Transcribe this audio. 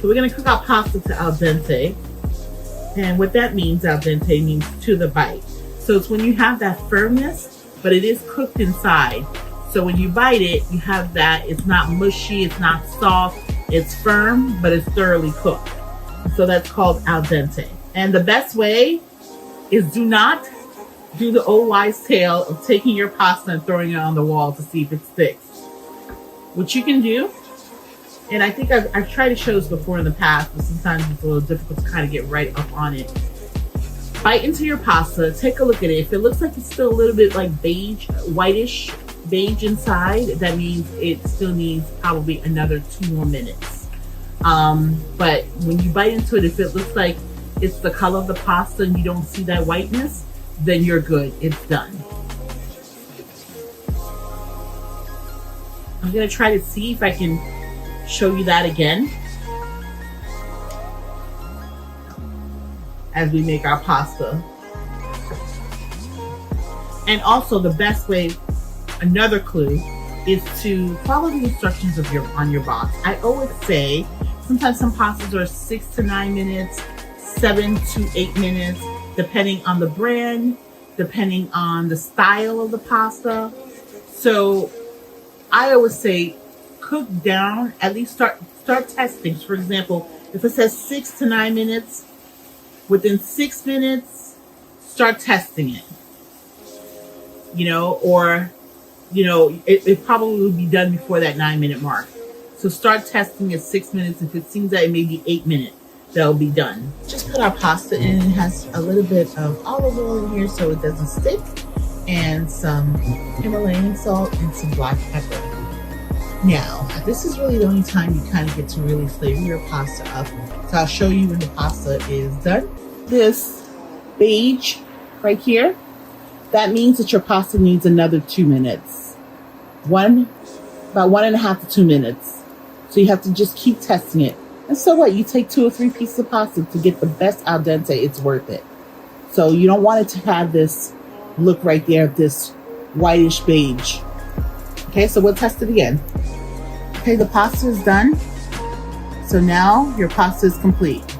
So we're gonna cook our pasta to al dente. And what that means, al dente, means to the bite. So it's when you have that firmness, but it is cooked inside. So when you bite it, you have that, it's not mushy, it's not soft, it's firm, but it's thoroughly cooked. So that's called al dente. And the best way is do not do the old wives' tale of taking your pasta and throwing it on the wall to see if it sticks. What you can do, and I think I've tried to show this before in the past, but sometimes it's a little difficult to kind of get right up on it. Bite into your pasta, take a look at it. If it looks like it's still a little bit like beige, whitish beige inside, that means it still needs probably another 2 more minutes. But when you bite into it, if it looks like it's the color of the pasta and you don't see that whiteness, then you're good, it's done. I'm gonna try to see if I can show you that again as we make our pasta. And also the best way, another clue, is to follow the instructions of on your box. I always say sometimes some pastas are 6 to 9 minutes, 7 to 8 minutes, depending on the brand, depending on the style of the pasta. So I always say cook down, at least start testing. For example, if it says 6 to 9 minutes, within 6 minutes, start testing it. Or it probably will be done before that 9-minute mark. So start testing at 6 minutes. If it seems that it may be 8 minutes, that'll be done. Just put our pasta in. It has a little bit of olive oil in here so it doesn't stick, and some Himalayan salt and some black pepper. Now, this is really the only time you kind of get to really flavor your pasta up. So I'll show you when the pasta is done. This beige right here, that means that your pasta needs another 2 minutes. About 1.5 to 2 minutes. So you have to just keep testing it. And so what? You take 2 or 3 pieces of pasta to get the best al dente, it's worth it. So you don't want it to have this look right there, this whitish beige. Okay, so we'll test it again. Okay, the pasta is done. So now your pasta is complete.